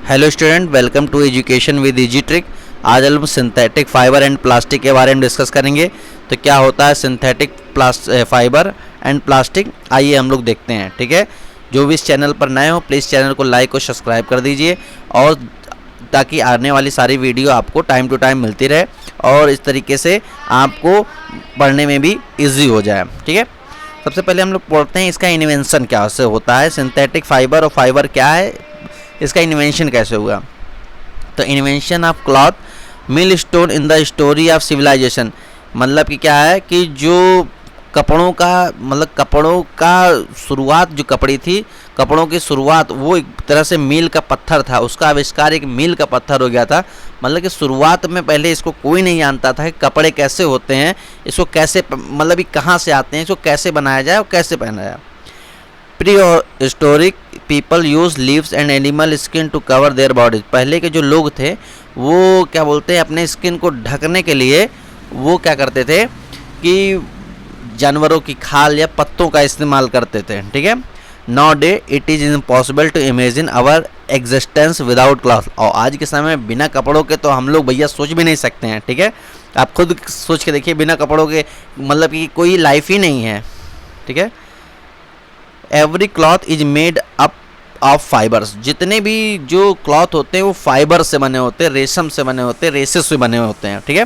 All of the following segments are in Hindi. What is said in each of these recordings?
Hello student, welcome to education with easy trick. आज हम सिंथेटिक फाइबर एंड प्लास्टिक के बारे में डिस्कस करेंगे। तो क्या होता है सिंथेटिक फाइबर एंड प्लास्टिक, आइए हम लोग देखते हैं। ठीक है, जो भी इस चैनल पर नए हो प्लीज़ चैनल को लाइक और सब्सक्राइब कर दीजिए, और ताकि आने वाली सारी वीडियो आपको टाइम टू टाइम मिलती रहे और इस तरीके से आपको पढ़ने में भी ईजी हो जाए। ठीक है, सबसे पहले हम लोग पढ़ते हैं इसका इन्वेंशन क्या से होता है। सिंथेटिक फाइबर और फाइबर क्या है, इसका इन्वेंशन कैसे हुआ। तो invention of cloth milestone in the story of civilization, मतलब कि क्या है कि जो कपड़ों का शुरुआत, जो कपड़ी थी, कपड़ों की शुरुआत वो एक तरह से मील का पत्थर था, उसका आविष्कार एक मील का पत्थर हो गया था। मतलब कि शुरुआत में पहले इसको कोई नहीं जानता था कि कपड़े कैसे होते हैं, इसको कैसे मतलब कहाँ से आते हैं, इसको कैसे बनाया जाए और कैसे पहना जाए। Prehistoric people use leaves and animal skin to cover their bodies, पहले के जो लोग थे वो क्या बोलते हैं अपने स्किन को ढकने के लिए वो क्या करते थे कि जानवरों की खाल या पत्तों का इस्तेमाल करते थे। ठीक है, now day it is impossible to imagine our existence without cloth, और आज के समय में बिना कपड़ों के तो हम लोग भैया सोच भी नहीं सकते हैं। ठीक है, आप खुद सोच के देखिए, बिना कपड़ों के मतलब कि कोई लाइफ ही नहीं है। ठीक है, every cloth is made up of fibres, जितने भी जो क्लॉथ होते हैं वो फाइबर से बने होते हैं, रेशम से बने होते हैं, रेसे से बने होते हैं। ठीक है,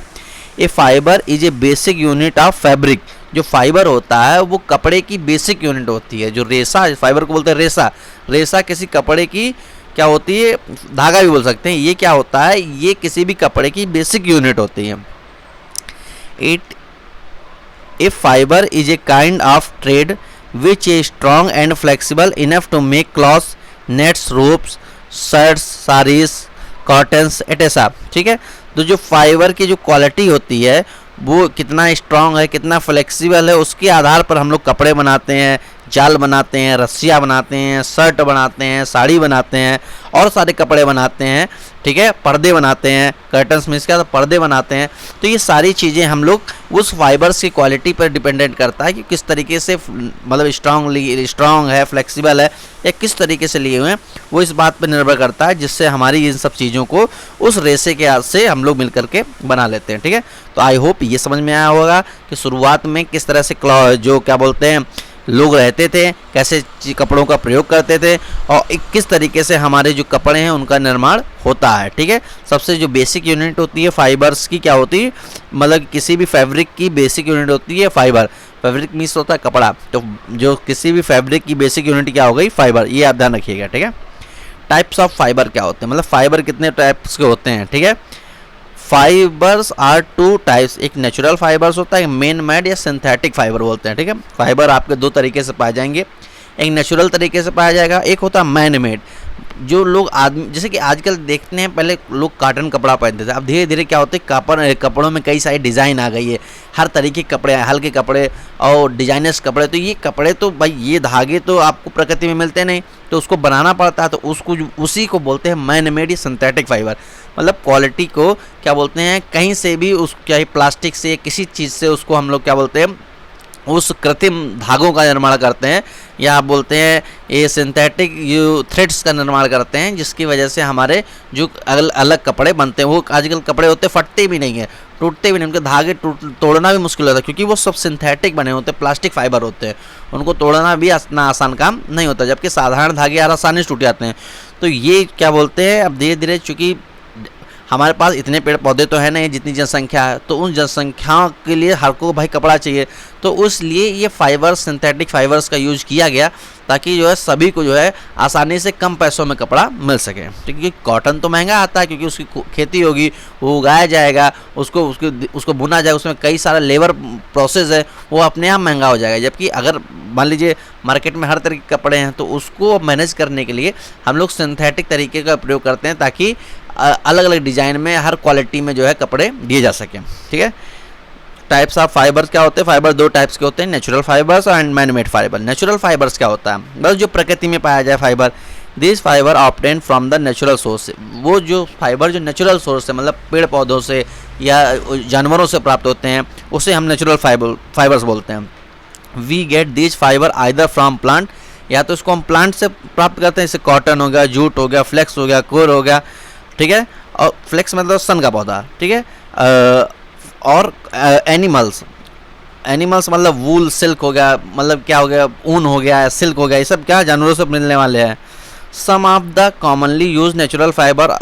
a fibre is a basic unit of fabric, जो फाइबर होता है वो कपड़े की बेसिक यूनिट होती है। जो रेशा, फाइबर को बोलते हैं रेशा, रेशा किसी कपड़े की क्या होती है, धागा भी बोल सकते हैं। ये क्या होता है, ये किसी भी कपड़े की बेसिक यूनिट होती है। It A fibre is a kind of thread which is strong and flexible enough to make cloths, nets, ropes, shirts, sarees, cottons etc. ठीक है, तो जो फाइबर की जो क्वालिटी होती है वो कितना स्ट्रांग है, कितना फ्लेक्सिबल है, उसके आधार पर हम लोग कपड़े बनाते हैं, जाल बनाते हैं, रस्सियाँ बनाते हैं, शर्ट बनाते हैं, साड़ी बनाते हैं और सारे कपड़े बनाते हैं। ठीक है, पर्दे बनाते हैं, कर्टन्स में इसका तो पर्दे बनाते हैं। तो ये सारी चीज़ें हम लोग उस फाइबर्स की क्वालिटी पर डिपेंडेंट करता है कि किस तरीके से मतलब स्ट्रांग है, फ्लेक्सिबल है या किस तरीके से लिए हुए हैं, वो इस बात पर निर्भर करता है, जिससे हमारी इन सब चीज़ों को उस रेशे के हाथ से हम लोग मिल करके बना लेते हैं। ठीक है, तो आई होप ये समझ में आया होगा कि शुरुआत में किस तरह से जो क्या बोलते हैं लोग रहते थे, कैसे कपड़ों का प्रयोग करते थे और किस तरीके से हमारे जो कपड़े हैं उनका निर्माण होता है। ठीक है, सबसे जो बेसिक यूनिट होती है फाइबर्स की क्या होती है, मतलब किसी भी फैब्रिक की बेसिक यूनिट होती है फाइबर। फैब्रिक मीन्स होता है कपड़ा, तो जो किसी भी फैब्रिक की बेसिक यूनिट क्या हो गई, फाइबर। ये आप ध्यान रखिएगा। ठीक है, टाइप्स ऑफ फाइबर क्या होते हैं, मतलब फाइबर कितने टाइप्स के होते हैं। ठीक है, फाइबर्स आर टू टाइप्स, एक नेचुरल फाइबर्स होता है, मैन मेड या सिंथेटिक फाइबर बोलते हैं। ठीक है, फाइबर आपके दो तरीके से पाए जाएंगे, एक नेचुरल तरीके से पाया जाएगा, एक होता है मैन मेड। जो लोग आदमी जैसे कि आजकल देखते हैं, पहले लोग कॉटन कपड़ा पहनते थे, अब धीरे धीरे क्या होते हैं कपड़ों में कई सारी डिज़ाइन आ गई है, हर तरीके के कपड़े, हल्के कपड़े और डिजाइनर्स कपड़े। तो ये कपड़े तो भाई ये धागे तो आपको प्रकृति में मिलते नहीं, तो उसको बनाना पड़ता है, तो उसको उसी को बोलते हैं मैन मेड या सिंथेटिक फाइबर। मतलब क्वालिटी को क्या बोलते हैं, कहीं से भी उस क्या प्लास्टिक से किसी चीज़ से उसको हम लोग क्या बोलते हैं उस कृत्रिम धागों का निर्माण करते हैं, या आप बोलते हैं ये सिंथेटिक थ्रेड्स का निर्माण करते हैं, जिसकी वजह से हमारे जो अलग कपड़े बनते हैं, वो आजकल कपड़े होते फटते भी नहीं हैं, टूटते भी नहीं, उनके धागे तोड़ना भी मुश्किल होता है, क्योंकि वो सब सिंथेटिक बने होते हैं, प्लास्टिक फाइबर होते हैं, उनको तोड़ना भी इतना आसान काम नहीं होता, जबकि साधारण धागे यार आसानी से टूट जाते हैं। तो ये क्या बोलते हैं, अब धीरे धीरे चूँकि हमारे पास इतने पेड़ पौधे तो है नहीं जितनी जनसंख्या है, तो उन जनसंख्याओं के लिए हर को भाई कपड़ा चाहिए, तो उसलिए ये फाइबर सिंथेटिक फाइबर्स का यूज किया गया, ताकि जो है सभी को जो है आसानी से कम पैसों में कपड़ा मिल सके। क्योंकि कॉटन तो महंगा आता है, क्योंकि उसकी खेती होगी, वो उगाया जाएगा, उसको बुना जाएगा, उसमें कई सारा लेबर प्रोसेस है, वो अपने आप महंगा हो जाएगा। जबकि अगर मान लीजिए मार्केट में हर तरह के कपड़े हैं, तो उसको मैनेज करने के लिए हम लोग सिंथेटिक तरीके का प्रयोग करते हैं, ताकि अलग अलग डिज़ाइन में हर क्वालिटी में जो है कपड़े दिए जा सकें। ठीक है, टाइप्स ऑफ फाइबर्स क्या होते हैं, फाइबर दो टाइप्स के होते हैं, natural fibres and man made fibre. Natural fibres क्या होता है, बस जो प्रकृति में पाया जाए fibre. This fibre obtain from the natural source, वो जो फाइबर जो नेचुरल सोर्स है, मतलब पेड़ पौधों से या जानवरों से प्राप्त होते हैं, उसे हम नेचुरल फाइबर्स बोलते हैं। We get this fibre either from plant, या तो इसको हम प्लांट से प्राप्त करते हैं, जैसे कॉटन हो गया, जूट हो गया, फ्लेक्स हो गया, कोर हो गया, ठीक है। और फ्लेक्स मतलब सन का पौधा, ठीक है। और एनिमल्स मतलब वूल, सिल्क हो गया, मतलब क्या हो गया, ऊन हो गया, सिल्क हो गया, ये सब क्या जानवरों से मिलने वाले हैं। Some of the commonly used natural fibre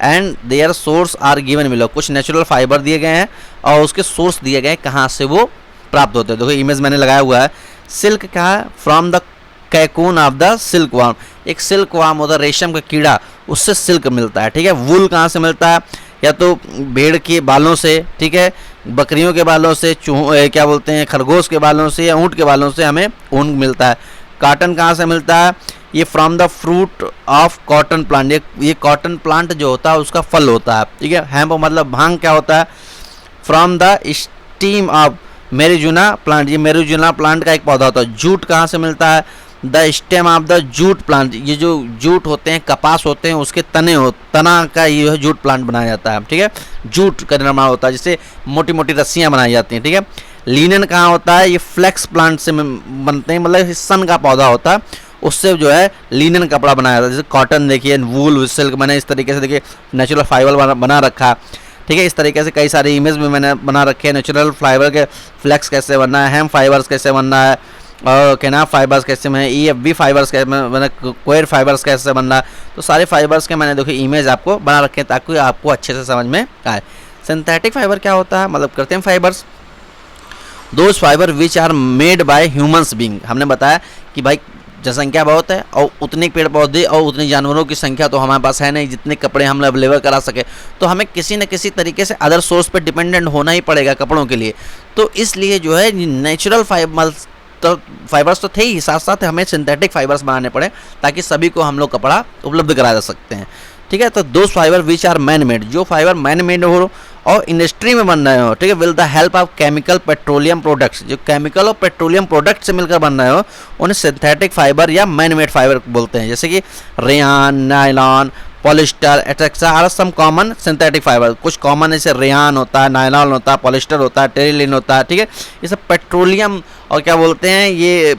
and their source are given below. कुछ नेचुरल फाइबर दिए गए हैं और उसके सोर्स दिए गए हैं कहाँ से वो प्राप्त होते हैं। देखो इमेज मैंने लगाया हुआ है। सिल्क क्या है, from the cocoon of the silk worm. एक सिल्क वार्म होता है, रेशम का कीड़ा, उससे सिल्क मिलता है, ठीक है। वूल कहाँ से मिलता है, या तो भेड़ के बालों से, ठीक है, बकरियों के बालों से, क्या बोलते हैं, खरगोश के बालों से या ऊँट के बालों से हमें ऊन मिलता है। कॉटन कहाँ से मिलता है, ये from the fruit of cotton plant. ये कॉटन प्लांट जो होता है उसका फल होता है, ठीक है। हेम्प मतलब भांग क्या होता है, from the stem of marijuana plant. ये मेरिजुना प्लांट का एक पौधा होता है। जूट कहाँ से मिलता है, the stem of the jute plant. ये जो जूट होते हैं, कपास होते हैं, उसके तना का ये जूट प्लांट बनाया जाता है, ठीक है। जूट का निर्माण होता है, जिससे मोटी मोटी रस्सियाँ बनाई जाती हैं, ठीक है। लिनन कहाँ होता है, ये फ्लेक्स प्लांट से बनते हैं, मतलब सन का पौधा होता है, उससे जो है लिनन कपड़ा बनाया जाता है। जैसे कॉटन देखिए, वूल, सिल्क, मैंने इस तरीके से देखिए नेचुरल फाइबर बना रखा है, ठीक है। इस तरीके से कई सारे इमेज में मैंने बना रखे हैं। नेचुरल फाइबर के फ्लेक्स कैसे बनना है, हेम फाइबर्स कैसे बनना है, और केनाफ फाइबर्स कैसे में, EFB फाइबर्स कैसे, मैंने कोयर फाइबर्स कैसे बनना है। तो सारे फाइबर्स के मैंने देखिए इमेज आपको बना रखे हैं ताकि आपको अच्छे से समझ में आए। सिंथेटिक फाइबर क्या होता है, मतलब कृत्रिम fibres, those fibre which are made by humans being. हमने बताया कि भाई जनसंख्या बहुत है और उतने पेड़ पौधे और उतने जानवरों की संख्या तो हमारे पास है नहीं जितने कपड़े हम अवेलेबल करा सके, तो हमें किसी न किसी तरीके से अदर सोर्स पर डिपेंडेंट होना ही पड़ेगा कपड़ों के लिए। तो इसलिए जो है नेचुरल फाइबर्स तो थे ही, साथ साथ हमें सिंथेटिक फाइबर्स बनाने पड़े ताकि सभी को हम लोग कपड़ा उपलब्ध करा जा सकते हैं, ठीक है। तो दो fibre which are man made, जो फाइबर मैन मेड हो और इंडस्ट्री में बन रहे हो, ठीक है, with the help of chemical petroleum products, जो केमिकल और पेट्रोलियम प्रोडक्ट से मिलकर बन रहे हो उन्हें सिंथेटिक फाइबर या मैन मेड फाइबर बोलते हैं। जैसे कि rayon, nylon, polyester etcetera are some common synthetic fibre. कुछ कॉमन जैसे रेयान होता है, नायलॉन होता है, पॉलिस्टर होता है, टेरिलिन होता है, ठीक है। ये सब पेट्रोलियम और क्या बोलते हैं, ये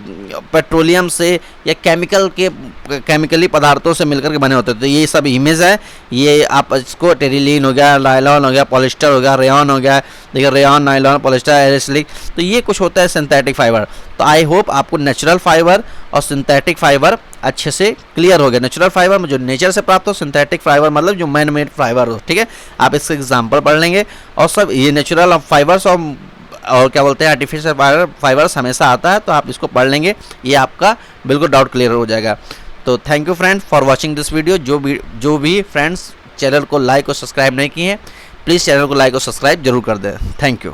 पेट्रोलियम से या केमिकली पदार्थों से मिलकर के बने होते हैं। तो ये सब इमेज है, ये आप इसको टेरिलिन हो गया, नायलॉन हो गया, पॉलिस्टर हो गया, रेयान हो गया, देखिए रेयान, नायलॉन, पॉलिस्टर, एरिस्लिक, तो ये कुछ होता है सिंथेटिक फाइबर। तो आई होप आपको नेचुरल फाइबर और सिंथेटिक फाइबर अच्छे से क्लियर हो गया। नेचुरल फाइबर में जो नेचर से प्राप्त हो, सिंथेटिक फाइबर मतलब जो मैन मेड फाइबर हो, ठीक है। आप इसके एग्जाम्पल पढ़ लेंगे। और सब ये नेचुरल फाइबर्स और क्या बोलते हैं आर्टिफिशियल फाइबर्स हमेशा आता है, तो आप इसको पढ़ लेंगे, ये आपका बिल्कुल डाउट क्लियर हो जाएगा। तो thank you friend for watching this video. जो भी फ्रेंड्स चैनल को लाइक और सब्सक्राइब नहीं किए हैं, प्लीज़ चैनल को लाइक और सब्सक्राइब जरूर कर दें। Thank you.